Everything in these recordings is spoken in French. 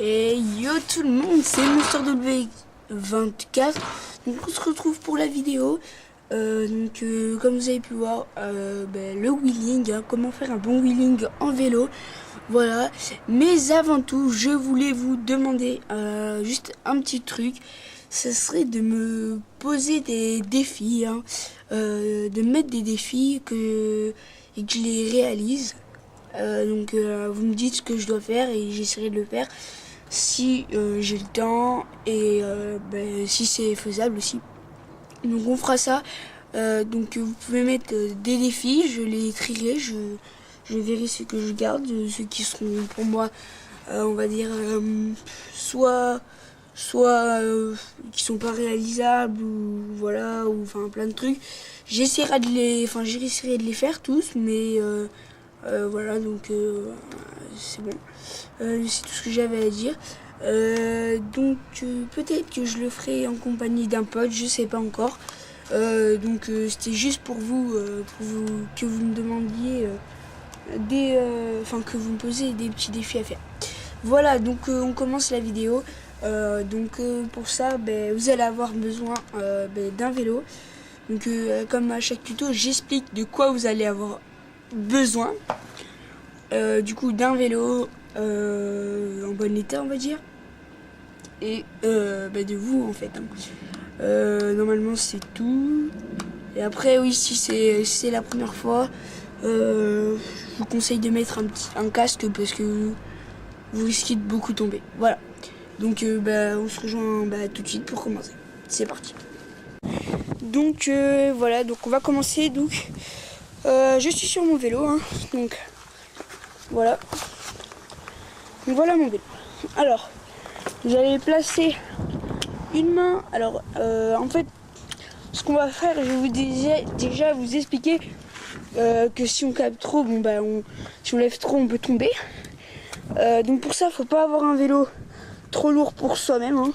Et yo tout le monde, c'est MrW24. Donc on se retrouve pour la vidéo. Comme vous avez pu voir, le wheeling, hein, comment faire un bon wheeling en vélo. Voilà. Mais avant tout, je voulais vous demander juste un petit truc. Ce serait de me poser des défis, hein, de mettre des défis et que je les réalise. Vous me dites ce que je dois faire et j'essaierai de le faire si j'ai le temps et si c'est faisable aussi. Donc on fera ça. Vous pouvez mettre des défis, je les écrirai, je verrai ce que je garde, ceux qui seront pour moi, on va dire, soit qui sont pas réalisables ou voilà, ou enfin plein de trucs. J'essaierai de les faire tous, mais voilà, c'est bon. C'est tout ce que j'avais à dire. Peut-être que je le ferai en compagnie d'un pote, je sais pas encore. C'était juste pour vous, que vous me demandiez que vous me posiez des petits défis à faire. Voilà, on commence la vidéo. Pour ça, vous allez avoir besoin d'un vélo. Comme à chaque tuto, j'explique de quoi vous allez avoir besoin. D'un vélo en bon état, on va dire, et de vous en fait, hein. Normalement c'est tout. Et après oui, si c'est la première fois, je vous conseille de mettre un casque parce que vous risquez de beaucoup tomber. Voilà, on se rejoint tout de suite pour commencer. C'est parti. Voilà, on va commencer. Je suis sur mon vélo, hein, voilà. Voilà mon vélo. Alors, vous allez placer une main. Alors, en fait, ce qu'on va faire, je vais vous déjà vous expliquer que si on capte trop, si on lève trop, on peut tomber. Pour ça, faut pas avoir un vélo trop lourd pour soi-même, hein.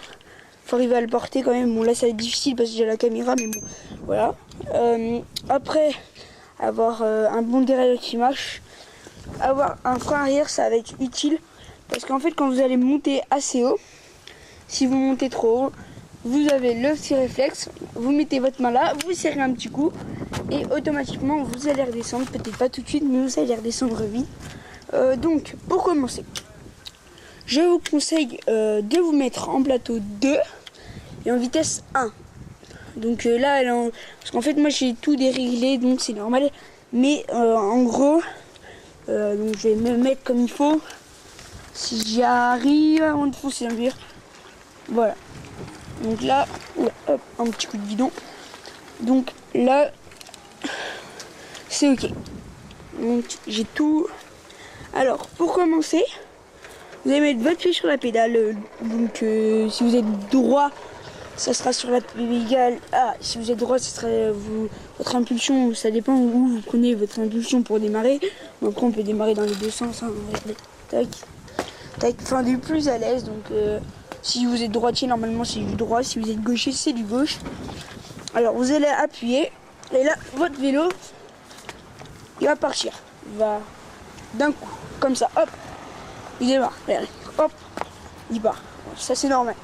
Faut arriver à le porter quand même. Bon, là, ça va être difficile parce que j'ai la caméra, mais bon, voilà. Après, avoir un bon dérailleur qui marche. Avoir un frein arrière, ça va être utile parce qu'en fait quand vous allez monter assez haut, si vous montez trop haut, vous avez le petit réflexe, vous mettez votre main là, vous serrez un petit coup et automatiquement vous allez redescendre, peut-être pas tout de suite mais vous allez redescendre vite. Pour commencer, je vous conseille de vous mettre en plateau 2 et en vitesse 1. Parce qu'en fait moi j'ai tout déréglé donc c'est normal, mais en gros je vais me mettre comme il faut. Si j'y arrive avant de foncer dans le mur. Voilà. Donc là, hop, un petit coup de guidon. Donc là, c'est ok. Donc j'ai tout. Alors pour commencer, vous allez mettre votre pied sur la pédale. Si vous êtes droit, ça sera sur la pédale. Si vous êtes droit, ça sera votre impulsion. Ça dépend où vous prenez votre impulsion pour démarrer. Après, on peut démarrer dans les deux sens. Hein. Regardez. Tac. Du plus à l'aise. Si vous êtes droitier, normalement c'est du droit. Si vous êtes gaucher, c'est du gauche. Alors, vous allez appuyer. Et là, votre vélo, il va partir. Il va d'un coup, comme ça. Hop. Il démarre. Regardez. Hop. Il part. Ça, c'est normal.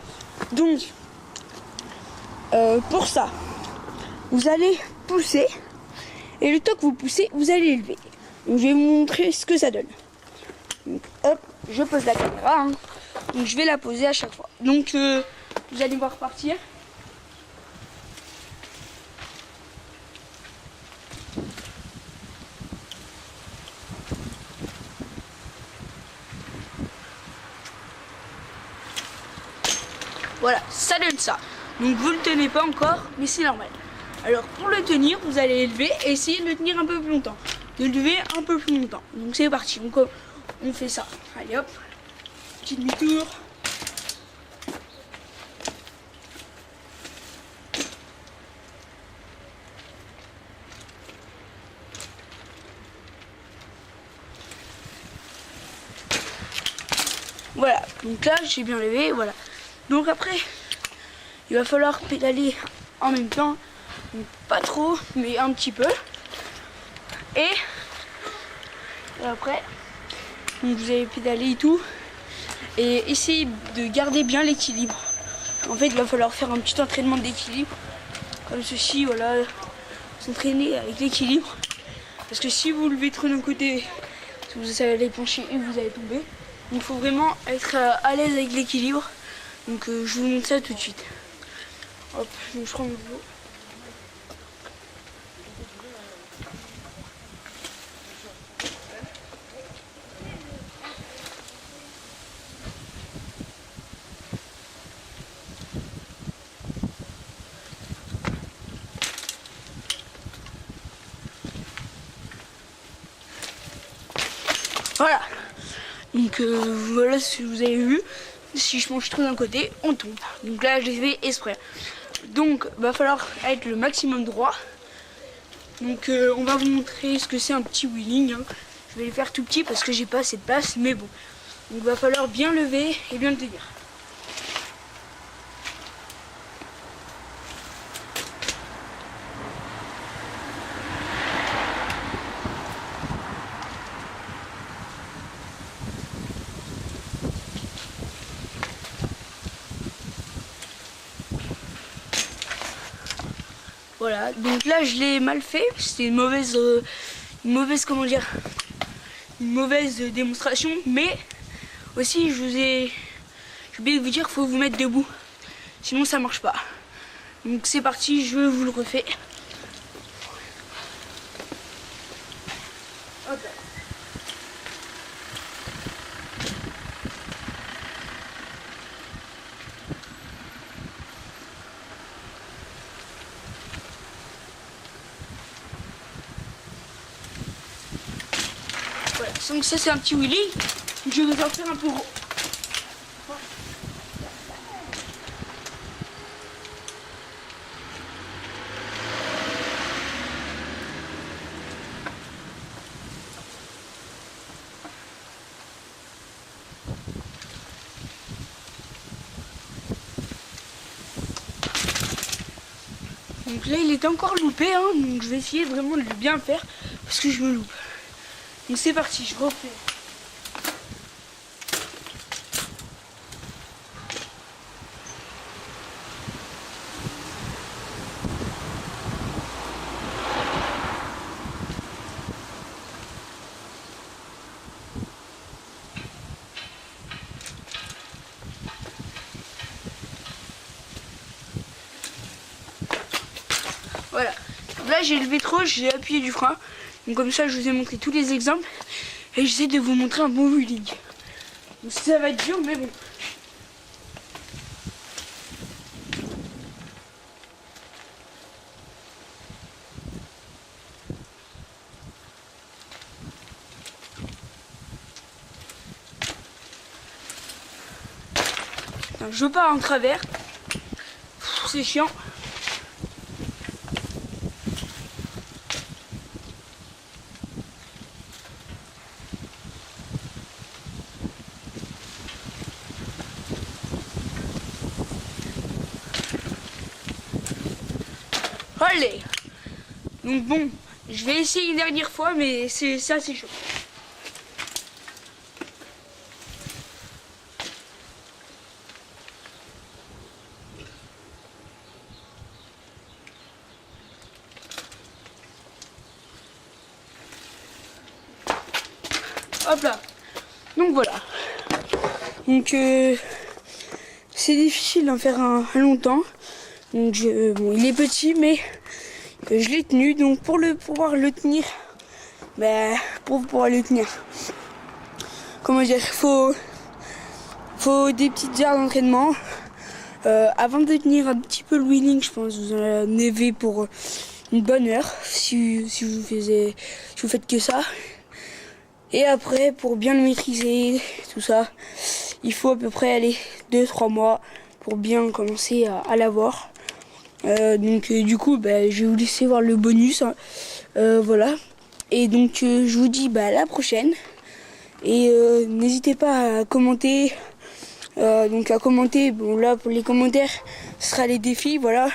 Pour ça, vous allez pousser et le temps que vous poussez, vous allez l'élever. Donc je vais vous montrer ce que ça donne. Donc, hop, je pose la caméra, hein. Donc je vais la poser à chaque fois. Vous allez voir partir. Voilà, ça donne ça. Donc vous ne le tenez pas encore, mais c'est normal. Alors pour le tenir, vous allez lever et essayer de le tenir un peu plus longtemps. De le lever un peu plus longtemps. Donc c'est parti, on fait ça. Allez hop, petit demi-tour. Voilà, donc là j'ai bien levé, voilà. Donc après, il va falloir pédaler en même temps. Donc, pas trop, mais un petit peu. Et après, donc vous allez pédaler et tout. et essayez de garder bien l'équilibre. En fait, il va falloir faire un petit entraînement d'équilibre, comme ceci, voilà, s'entraîner avec l'équilibre. Parce que si vous levez trop d'un côté, vous allez pencher et vous allez tomber. Donc il faut vraiment être à l'aise avec l'équilibre. Donc je vous montre ça tout de suite. Hop, donc je prends mon vélo. Voilà, donc voilà ce que vous avez vu. Si je penche trop d'un côté, on tombe. Donc là, je l'ai fait exprès. Donc, va falloir être le maximum droit. Donc, on va vous montrer ce que c'est un petit wheeling. Hein. Je vais le faire tout petit parce que j'ai pas assez de place, mais bon. Donc, va falloir bien lever et bien le tenir. Voilà, donc là je l'ai mal fait, c'était une mauvaise comment dire, une mauvaise démonstration, mais aussi j'ai oublié de vous dire, faut vous mettre debout, sinon ça marche pas. Donc c'est parti, je vous le refais. Hop là. Voilà, donc ça c'est un petit wheelie. Je vais en faire un peu gros. Donc là il est encore loupé, hein, donc je vais essayer vraiment de bien le faire parce que je me loupe. Donc c'est parti, je refais. Voilà, là j'ai levé trop, j'ai appuyé du frein. Donc comme ça je vous ai montré tous les exemples. Et j'essaie de vous montrer un bon wheeling. Donc ça va être dur mais bon. Putain, je pars en travers. C'est chiant. Allez. Donc bon, je vais essayer une dernière fois, mais c'est assez chaud. Hop là. Donc voilà. Donc c'est difficile d'en faire un longtemps. Donc bon, il est petit, mais je l'ai tenu. Donc pour pouvoir le tenir, pour pouvoir le tenir, comment dire, faut des petites heures d'entraînement. Avant de tenir un petit peu le wheeling, je pense que vous en avez pour une bonne heure si vous faites que ça. Et après, pour bien le maîtriser, tout ça, il faut à peu près aller 2-3 mois pour bien commencer à l'avoir. Donc du coup, je vais vous laisser voir le bonus. Hein. Voilà. Et donc je vous dis à la prochaine. Et n'hésitez pas à commenter. Bon là pour les commentaires, ce sera les défis, voilà.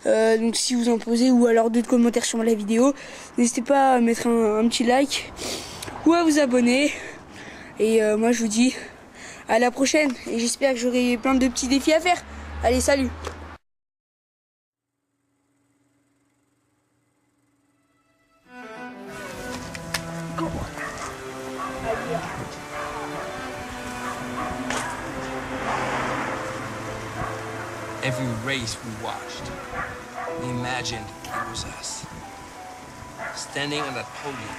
Donc si vous en posez ou alors d'autres commentaires sur la vidéo, n'hésitez pas à mettre un petit like ou à vous abonner. Et moi je vous dis à la prochaine. Et j'espère que j'aurai plein de petits défis à faire. Allez, salut! Every race we watched, we imagined it was us. Standing on that podium,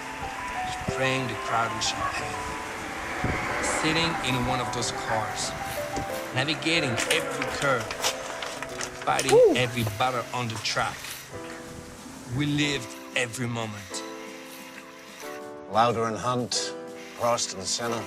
spraying the crowd with champagne. Sitting in one of those cars, navigating every curve, fighting every battle on the track. We lived every moment. Lauder and Hunt, Prost and Senna.